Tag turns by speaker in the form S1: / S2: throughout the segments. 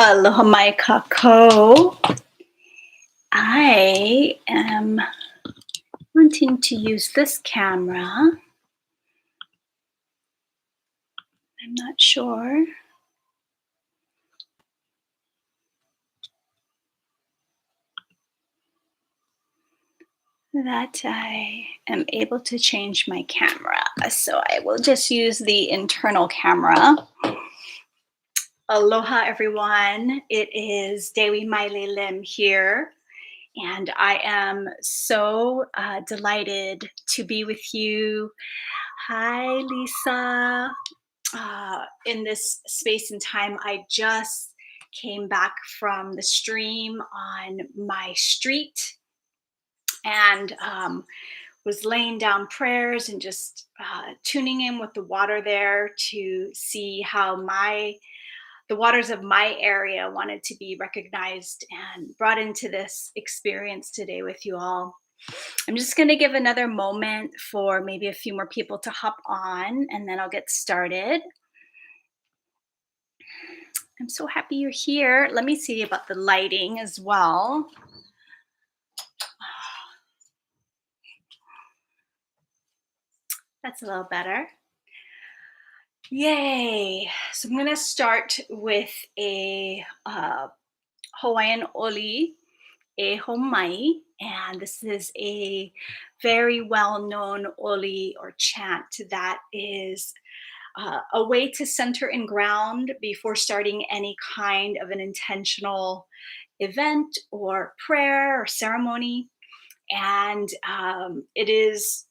S1: Aloha mai kako. I am wanting to use this camera. I'm not sure. That I am able to change my camera. So I will just use the internal camera. Aloha everyone. It is Dewi Maile Lim here. And I am so delighted to be with you. Hi, Lisa. In this space and time, I just came back from the stream on my street and was laying down prayers and just tuning in with the water there to see how the waters of my area wanted to be recognized and brought into this experience today with you all. I'm just going to give another moment for maybe a few more people to hop on, and then I'll get started. I'm so happy you're here. Let me see about the lighting as well. That's a little better. Yay. So I'm going to start with a Hawaiian oli, e homai, and this is a very well-known oli or chant that is a way to center and ground before starting any kind of an intentional event or prayer or ceremony. And it is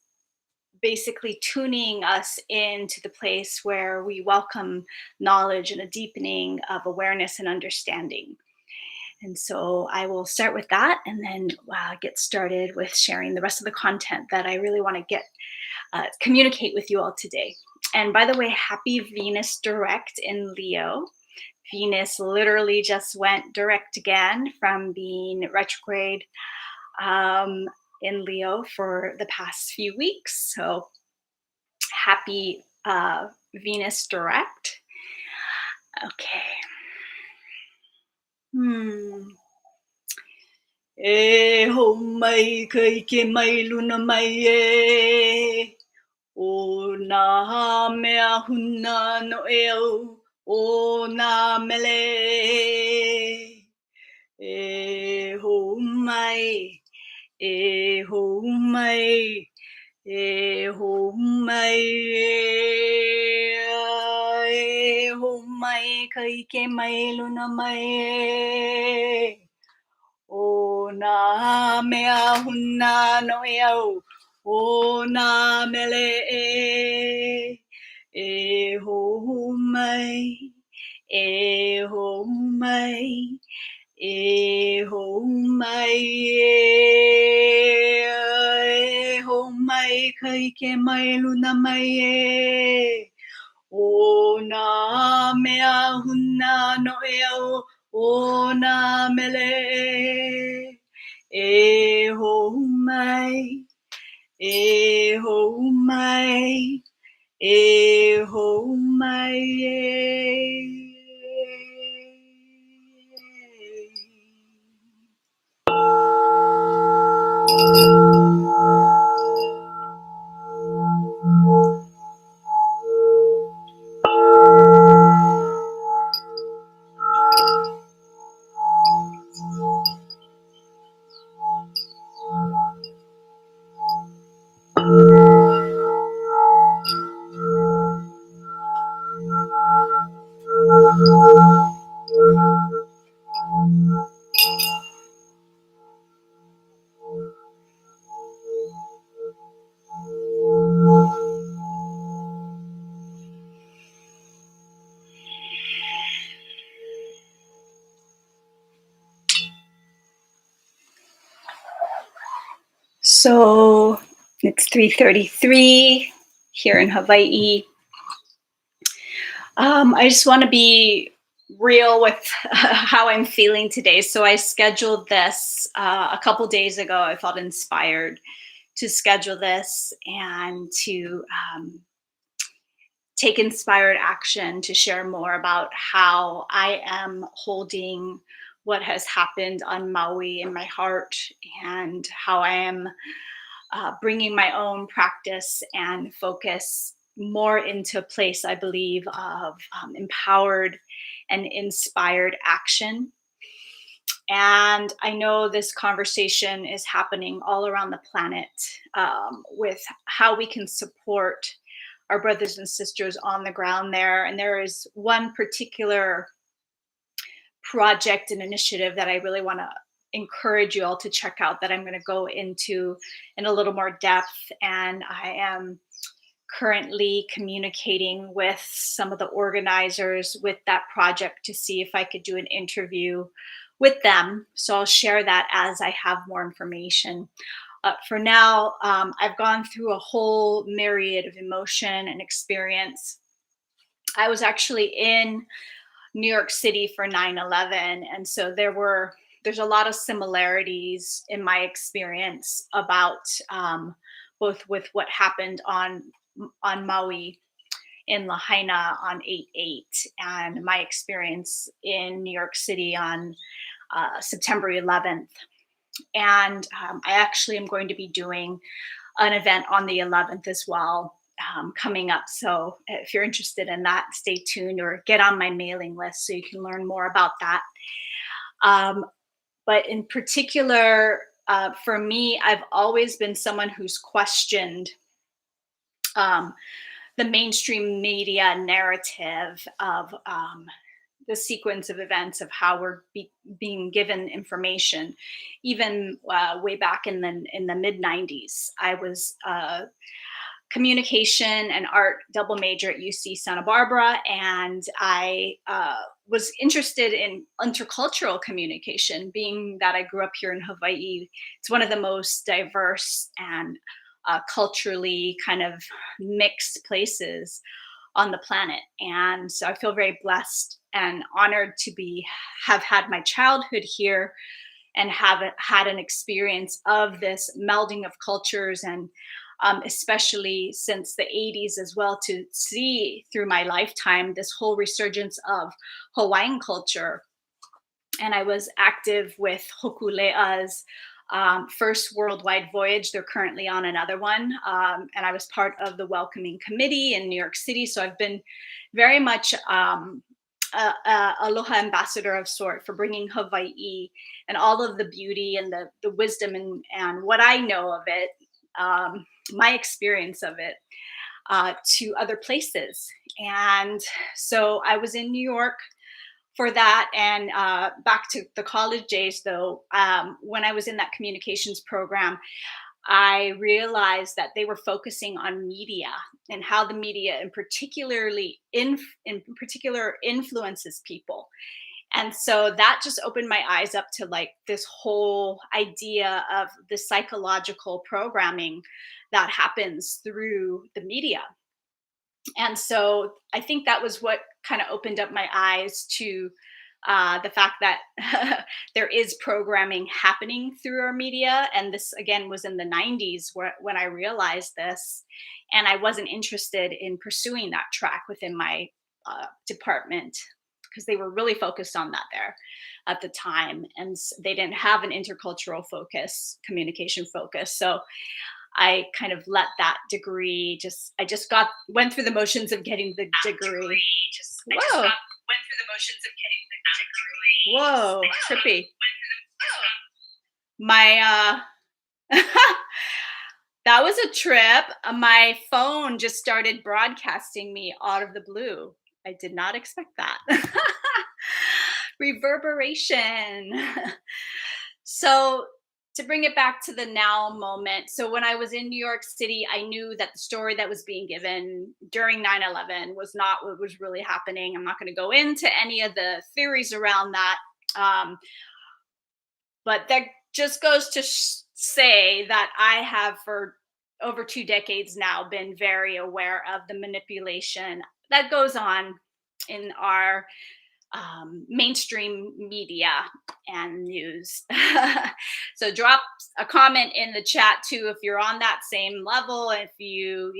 S1: basically tuning us into the place where we welcome knowledge and a deepening of awareness and understanding. And so I will start with that and then get started with sharing the rest of the content that I really want to communicate with you all today. And by the way, happy Venus direct in Leo. Venus literally just went direct again from being retrograde in Leo for the past few weeks. So happy Venus direct. Okay. E ho mai kai ke mai luna mai e. O nā mea huna no e au, o nā mele. E ho mai, e ho mai, e ho mai, e ho mai, kai ke mai luna mai e. O nā mea huna no e au, o nā mele e ho mai, e ho mai, e ho mai, e ho mai, kai ke mai luna mai e. O nā mea huna no e au, o nā mele e ho mai, e ho mai, e ho mai. So it's 3:33 here in Hawaii. I just want to be real with how I'm feeling today. So I scheduled this a couple days ago. I felt inspired to schedule this and to take inspired action to share more about how I am holding what has happened on Maui in my heart, and how I am bringing my own practice and focus more into a place, I believe, of empowered and inspired action. And I know this conversation is happening all around the planet, with how we can support our brothers and sisters on the ground there. And there is one particular project and initiative that I really want to encourage you all to check out, that I'm going to go into in a little more depth. And I am currently communicating with some of the organizers with that project to see if I could do an interview with them. So I'll share that as I have more information. For now, I've gone through a whole myriad of emotion and experience. I was actually in New York City for 9/11, and so there's a lot of similarities in my experience about, both with what happened on Maui in Lahaina on 8/8, and my experience in New York City on September 11th. And I actually am going to be doing an event on the 11th as well, coming up. So if you're interested in that, stay tuned or get on my mailing list so you can learn more about that. Um, but in particular, for me, I've always been someone who's questioned um, the mainstream media narrative of the sequence of events of how we're being given information. Even way back in the mid 90s, I was communication and art double major at UC Santa Barbara, and I was interested in intercultural communication, being that I grew up here in Hawaii. It's one of the most diverse and culturally kind of mixed places on the planet. And so I feel very blessed and honored to be have had my childhood here and have had an experience of this melding of cultures, and especially since the 80s as well, to see through my lifetime this whole resurgence of Hawaiian culture. And I was active with Hokule'a's first worldwide voyage. They're currently on another one. And I was part of the welcoming committee in New York City. So I've been very much aloha ambassador of sort for bringing Hawaii and all of the beauty and the wisdom and what I know of it, my experience of it, to other places. And so I was in New York for that. And back to the college days, though, when I was in that communications program, I realized that they were focusing on media and how the media, in particular, influences people. And so that just opened my eyes up to like this whole idea of the psychological programming that happens through the media. And so I think that was what kind of opened up my eyes to the fact that there is programming happening through our media. And this, again, was in the 90s when I realized this. And I wasn't interested in pursuing that track within my department, because they were really focused on that there at the time. And they didn't have an intercultural focus, communication focus. So I kind of let that degree I just went through the motions of getting the degree. Whoa. Went through the motions of getting the degree. Whoa, trippy. My that was a trip. My phone just started broadcasting me out of the blue. I did not expect that. Reverberation. So to bring it back to the now moment. So when I was in New York City, I knew that the story that was being given during 9/11 was not what was really happening. I'm not going to go into any of the theories around that. But that just goes to say that I have, for over 2 decades now, been very aware of the manipulation that goes on in our mainstream media and news. So drop a comment in the chat too if you're on that same level, if you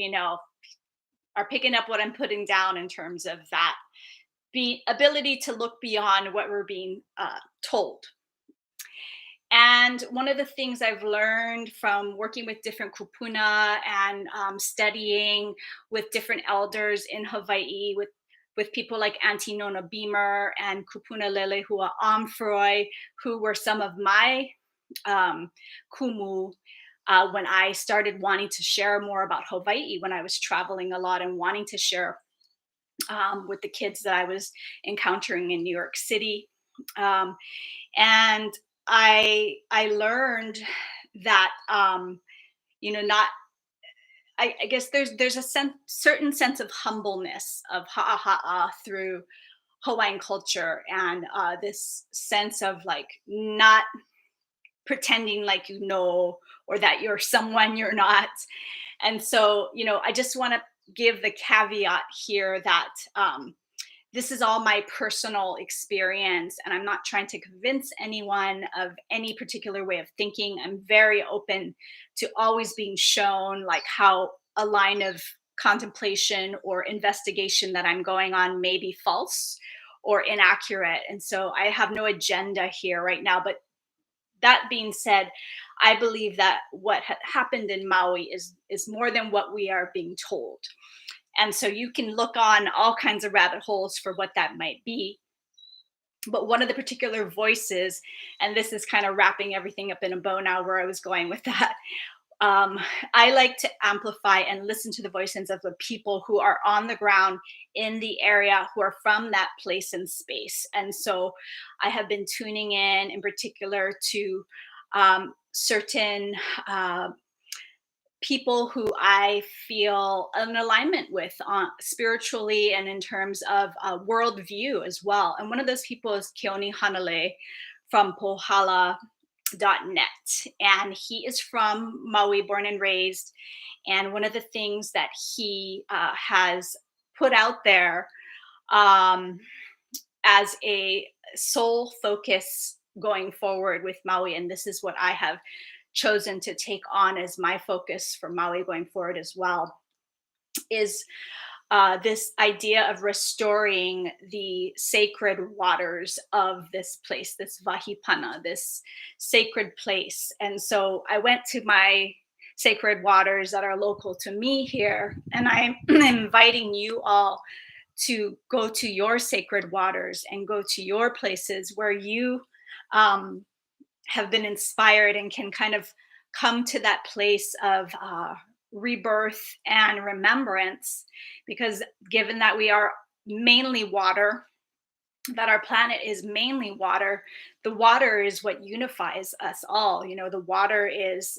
S1: are picking up what I'm putting down in terms of that ability to look beyond what we're being told. And one of the things I've learned from working with different kupuna and studying with different elders in Hawaii, with people like Auntie Nona Beamer and Kupuna Lelehua Amfroy, who were some of my kumu when I started wanting to share more about Hawaii, when I was traveling a lot and wanting to share with the kids that I was encountering in New York City. Um, and I learned that not I guess there's a certain sense of humbleness of ha'a through Hawaiian culture, and this sense of like not pretending like or that you're someone you're not. And so I just want to give the caveat here that this is all my personal experience, and I'm not trying to convince anyone of any particular way of thinking. I'm very open to always being shown like how a line of contemplation or investigation that I'm going on may be false or inaccurate. And so I have no agenda here right now. But that being said, I believe that what happened in Maui is more than what we are being told. And so you can look on all kinds of rabbit holes for what that might be. But one of the particular voices, and this is kind of wrapping everything up in a bow now where I was going with that, I like to amplify and listen to the voices of the people who are on the ground in the area, who are from that place and space. And so I have been tuning in particular to certain people who I feel an alignment with spiritually and in terms of worldview as well. And one of those people is Keone Hanale from pohala.net. And he is from Maui, born and raised. And one of the things that he has put out there as a sole focus going forward with Maui, and this is what I have chosen to take on as my focus for Maui going forward as well, is this idea of restoring the sacred waters of this place, this wahi pana, this sacred place. And so I went to my sacred waters that are local to me here, and I'm inviting you all to go to your sacred waters and go to your places where you have been inspired and can kind of come to that place of rebirth and remembrance. Because given that we are mainly water, that our planet is mainly water, the water is what unifies us all. The water is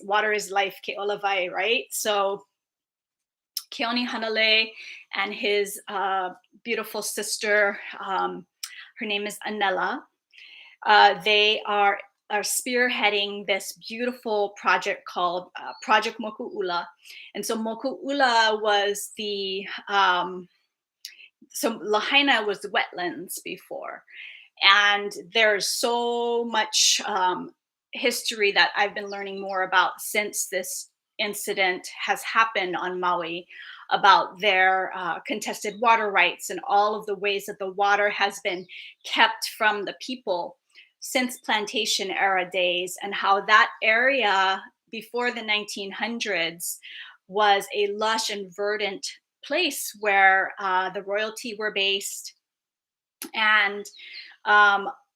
S1: life, ke olavai, right? So Keone Hanale and his beautiful sister, her name is Anela. They are spearheading this beautiful project called Project Mokuula. And so Mokuula was so Lahaina was the wetlands before. And there's so much history that I've been learning more about since this incident has happened on Maui, about their contested water rights and all of the ways that the water has been kept from the people since plantation era days, and how that area before the 1900s was a lush and verdant place where the royalty were based. And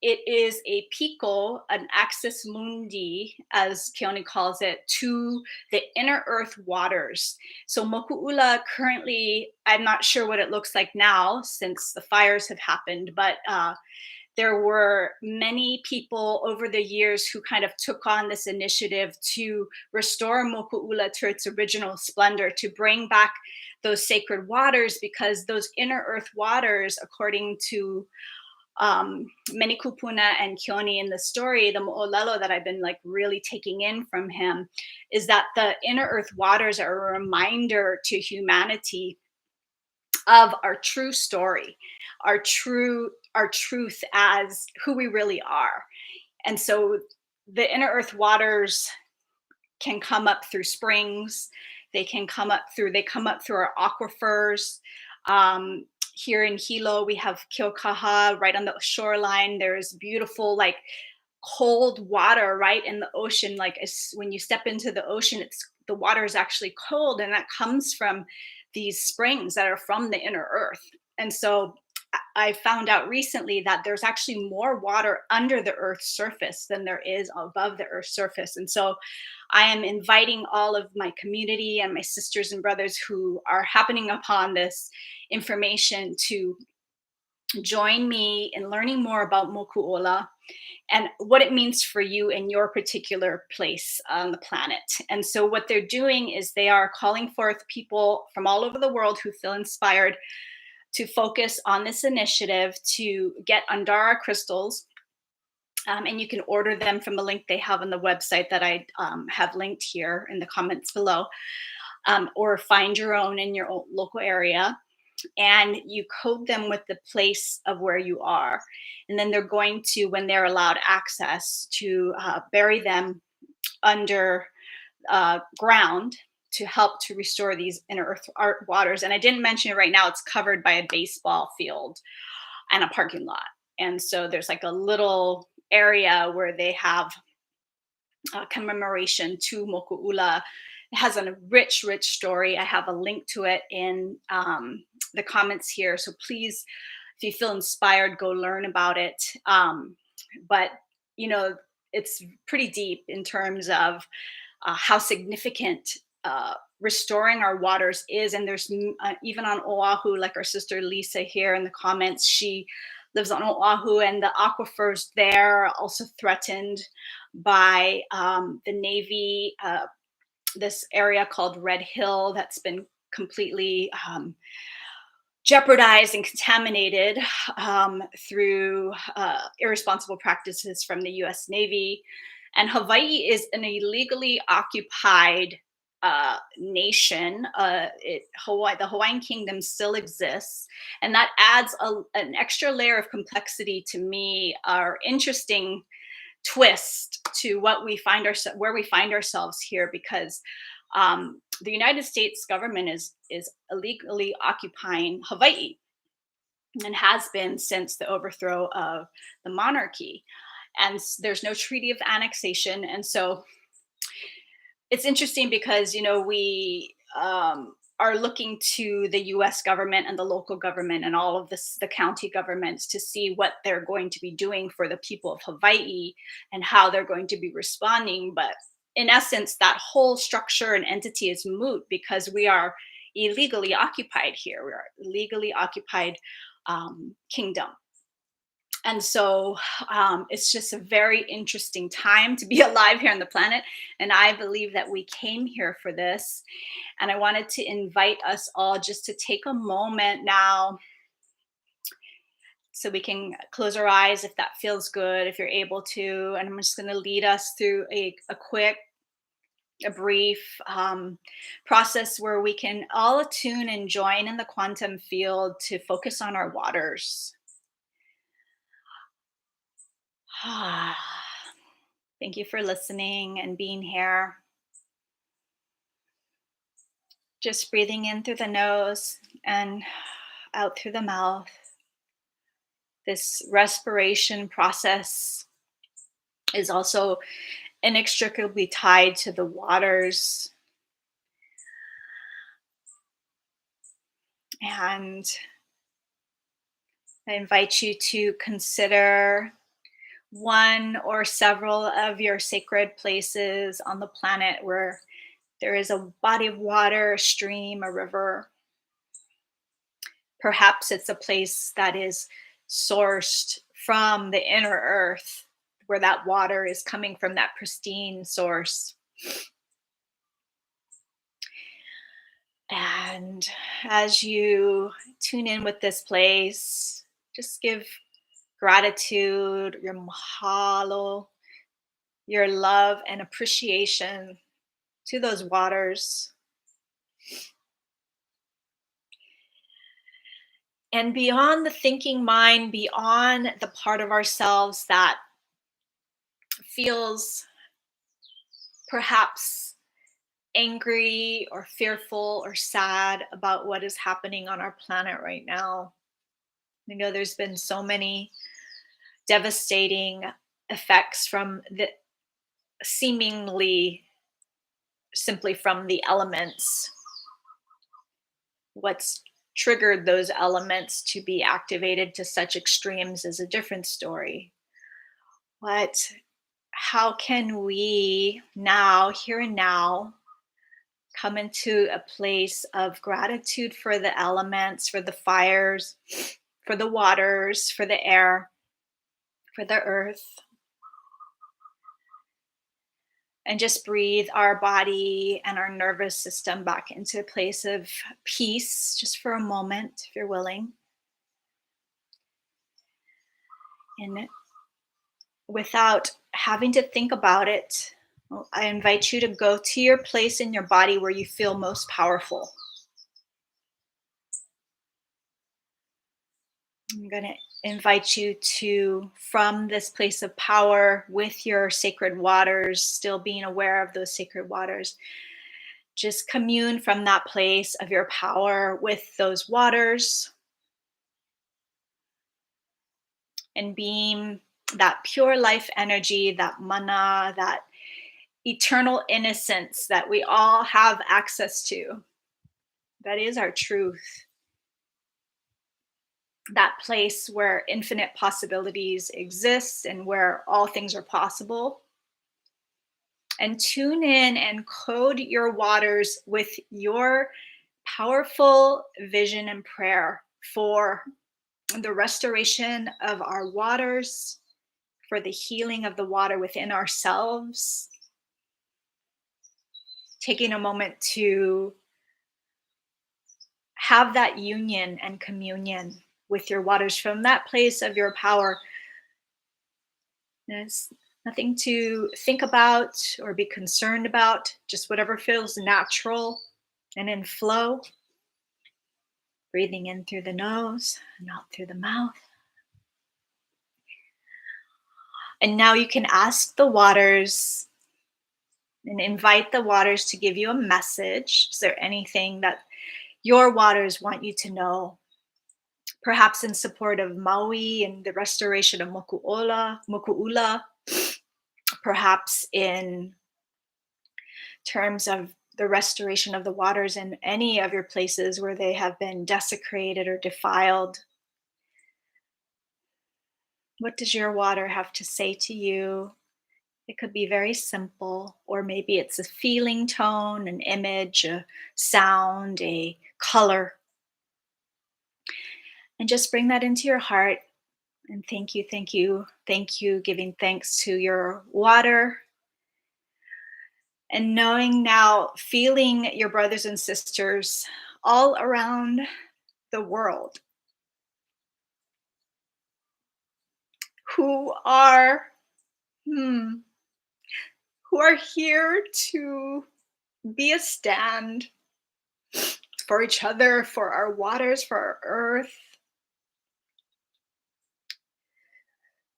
S1: it is a piko, an axis mundi, as Keone calls it, to the inner earth waters. So Mokuula currently, I'm not sure what it looks like now since the fires have happened, but there were many people over the years who kind of took on this initiative to restore Mokuula to its original splendor, to bring back those sacred waters, because those inner earth waters, according to many kupuna and Keone in the story, the mo'olelo that I've been like really taking in from him, is that the inner earth waters are a reminder to humanity of our true story, our truth as who we really are. And so the inner earth waters can come up through springs, They come up through our aquifers. Um, Here in Hilo, we have Kiokaha right on the shoreline. There's beautiful, like, cold water right in the ocean. Like, when you step into the ocean, the water is actually cold, and that comes from these springs that are from the inner earth. And so I found out recently that there's actually more water under the earth's surface than there is above the earth's surface. And so I am inviting all of my community and my sisters and brothers who are happening upon this information to join me in learning more about Mokuula and what it means for you in your particular place on the planet. And so, what they're doing is they are calling forth people from all over the world who feel inspired to focus on this initiative to get Andara crystals. And you can order them from the link they have on the website that I have linked here in the comments below, or find your own in your local area. And you code them with the place of where you are. And then they're going to, when they're allowed access, to bury them under ground to help to restore these inner earth art waters. And I didn't mention it right now, it's covered by a baseball field and a parking lot. And so there's like a little area where they have commemoration to Mokuula. It has a rich, rich story. I have a link to it in the comments here. So please, if you feel inspired, go learn about it. But, you know, it's pretty deep in terms of how significant restoring our waters is. And there's even on Oahu, like our sister Lisa here in the comments, she lives on Oahu, and the aquifers there are also threatened by the Navy. This area called Red Hill that's been completely jeopardized and contaminated through irresponsible practices from the US Navy. And Hawaii is an illegally occupied nation. The Hawaiian Kingdom still exists, and that adds an extra layer of complexity to me, our interesting twist to where we find ourselves here, because the United States government is illegally occupying Hawaii and has been since the overthrow of the monarchy. And there's no treaty of annexation. And so it's interesting because, we are looking to the US government and the local government and all of the county governments to see what they're going to be doing for the people of Hawaii and how they're going to be responding. But in essence, that whole structure and entity is moot because we are illegally occupied here. We are legally occupied kingdom. And so it's just a very interesting time to be alive here on the planet. And I believe that we came here for this. And I wanted to invite us all just to take a moment now so we can close our eyes if that feels good, if you're able to. And I'm just going to lead us through a brief process where we can all attune and join in the quantum field to focus on our waters. Thank you for listening and being here. Just breathing in through the nose and out through the mouth. This respiration process is also inextricably tied to the waters. And I invite you to consider one or several of your sacred places on the planet where there is a body of water, a stream, a river. Perhaps it's a place that is sourced from the inner earth, where that water is coming from that pristine source. And as you tune in with this place, just give gratitude, your mahalo, your love and appreciation to those waters. And beyond the thinking mind, beyond the part of ourselves that feels perhaps angry or fearful or sad about what is happening on our planet right now. I know there's been so many devastating effects from the seemingly simply from the elements. What's triggered those elements to be activated to such extremes is a different story. But how can we now, here and now, come into a place of gratitude for the elements, for the fires, for the waters, for the air, for the earth, and just breathe our body and our nervous system back into a place of peace just for a moment, if you're willing. And without having to think about it, I invite you to go to your place in your body where you feel most powerful. I'm going to invite you to, from this place of power with your sacred waters, still being aware of those sacred waters, just commune from that place of your power with those waters and beam that pure life energy, that mana, that eternal innocence that we all have access to. That is our truth. That place where infinite possibilities exist and where all things are possible. And tune in and code your waters with your powerful vision and prayer for the restoration of our waters, for the healing of the water within ourselves. Taking a moment to have that union and communion with your waters from that place of your power. There's nothing to think about or be concerned about, just whatever feels natural and in flow. Breathing in through the nose and out through the mouth. And now you can ask the waters and invite the waters to give you a message. Is there anything that your waters want you to know? Perhaps in support of Maui and the restoration of Mokuula, perhaps in terms of the restoration of the waters in any of your places where they have been desecrated or defiled. What does your water have to say to you? It could be very simple, or maybe it's a feeling tone, an image, a sound, a color. And just bring that into your heart. And thank you, thank you, thank you, giving thanks to your water. And knowing now, feeling your brothers and sisters all around the world who are here to be a stand for each other, for our waters, for our earth.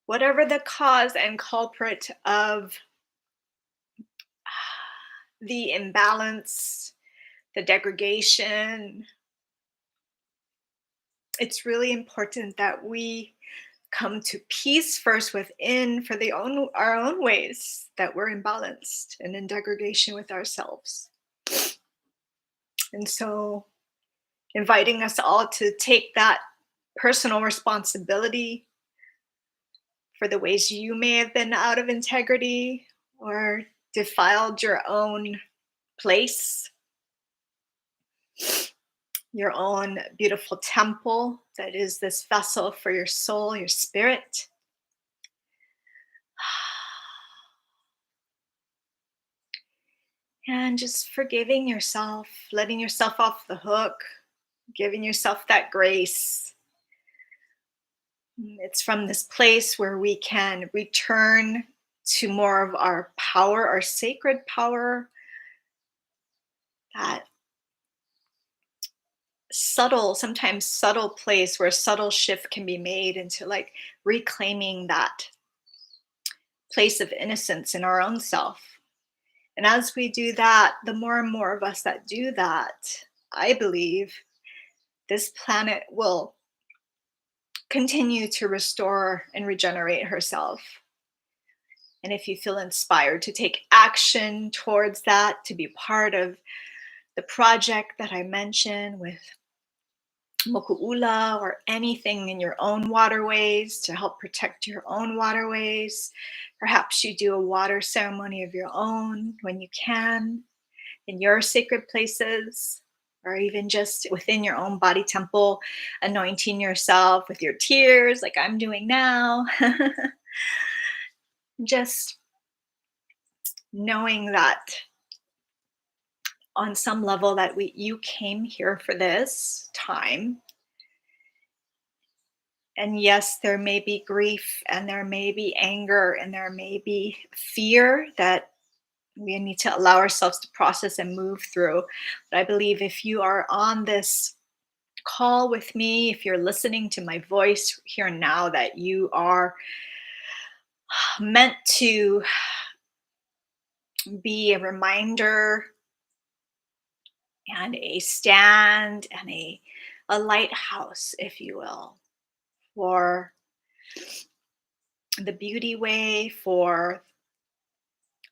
S1: Whatever the cause and culprit of the imbalance, the degradation, it's really important that we come to peace first within for our own ways that we're imbalanced and in degradation with ourselves. And so inviting us all to take that personal responsibility for the ways you may have been out of integrity or defiled your own place, your own beautiful temple that is this vessel for your soul, your spirit. And just forgiving yourself, letting yourself off the hook, giving yourself that grace. It's from this place where we can return to more of our power, our sacred power, that sometimes subtle place where a subtle shift can be made into like reclaiming that place of innocence in our own self. And as we do that, the more and more of us that do that, I believe this planet will continue to restore and regenerate herself. And if you feel inspired to take action towards that, to be part of the project that I mentioned with Mokuula or anything in your own waterways to help protect your own waterways, perhaps you do a water ceremony of your own when you can in your sacred places, or even just within your own body temple, anointing yourself with your tears, like I'm doing now. Just knowing that on some level that you came here for this time. And yes, there may be grief and there may be anger and there may be fear that we need to allow ourselves to process and move through. But I believe if you are on this call with me, if you're listening to my voice here and now, that you are meant to be a reminder and a stand and a lighthouse, if you will, for the beauty way, for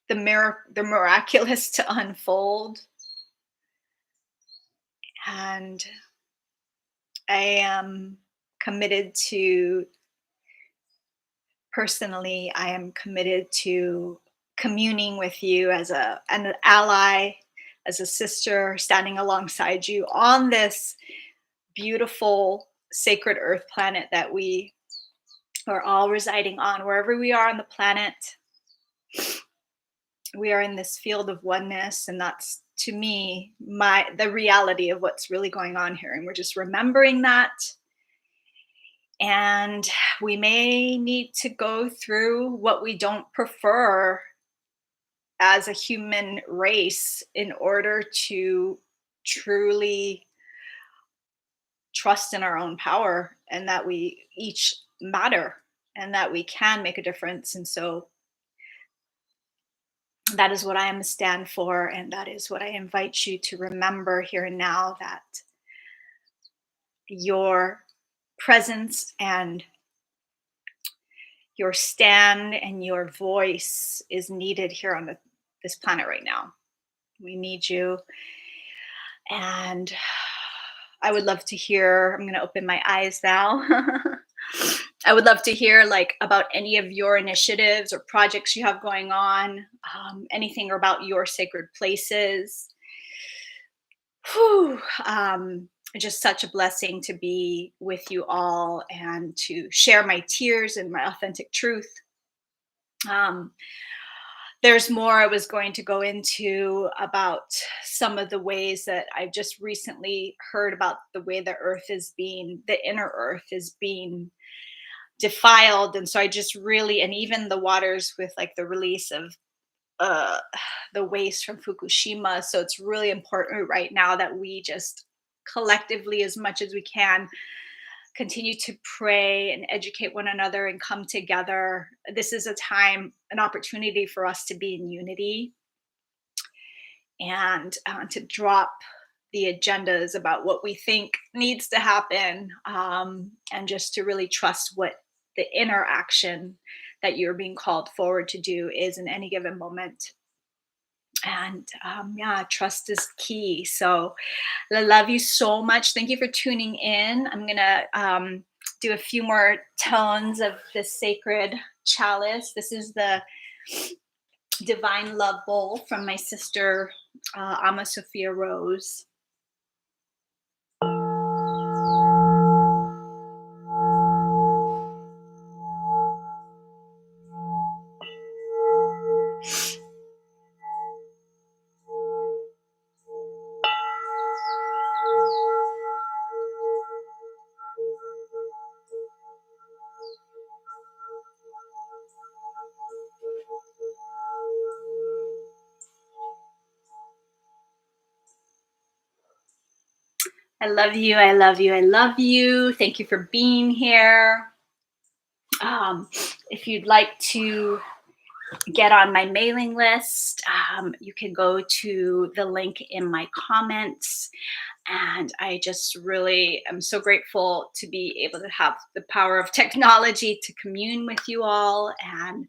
S1: the miraculous to unfold. And I am committed to, personally, I am committed to communing with you as an ally, as a sister, standing alongside you on this beautiful sacred earth planet that we are all residing on. Wherever we are on the planet, we are in this field of oneness, and that's, to me, the reality of what's really going on here. And we're just remembering that. And we may need to go through what we don't prefer as a human race in order to truly trust in our own power, and that we each matter and that we can make a difference. And so that is what I am a stand for. And that is what I invite you to remember here and now, that your presence and your stand and your voice is needed here on this planet right now. We need you. And I would love to hear, I'm going to open my eyes now. I would love to hear about any of your initiatives or projects you have going on, anything about your sacred places. Whew. Just such a blessing to be with you all and to share my tears and my authentic truth. There's more I was going to go into about some of the ways that I've just recently heard about the way the inner earth is being defiled. And so I just really, and even the waters with the release of the waste from Fukushima. So it's really important right now that we just collectively, as much as we can, continue to pray and educate one another and come together. This is a time, an opportunity for us to be in unity and to drop the agendas about what we think needs to happen, and just to really trust what the inner action that you're being called forward to do is in any given moment. And trust is key. So I love you so much. Thank you for tuning in. I'm going to do a few more tones of this sacred chalice. This is the Divine Love Bowl from my sister, Ama Sophia Rose. I love you. I love you. I love you. Thank you for being here. If you'd like to get on my mailing list, you can go to the link in my comments. And I just really am so grateful to be able to have the power of technology to commune with you all. And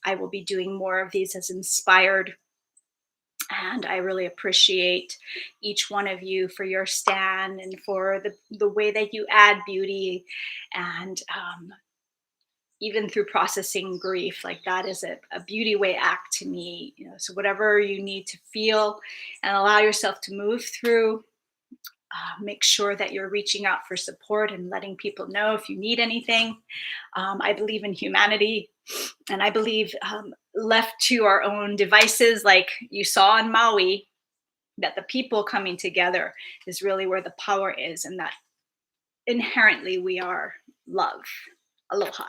S1: I will be doing more of these as inspired. And I really appreciate each one of you for your stand and for the way that you add beauty and even through processing grief. Like that is a beauty way act to me. So whatever you need to feel and allow yourself to move through, make sure that you're reaching out for support and letting people know if you need anything. I believe in humanity, and I believe left to our own devices, like you saw in Maui, that the people coming together is really where the power is, and that inherently we are love. Aloha.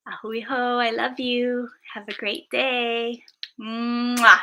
S1: Ahui ho, I love you. Have a great day. Mwah.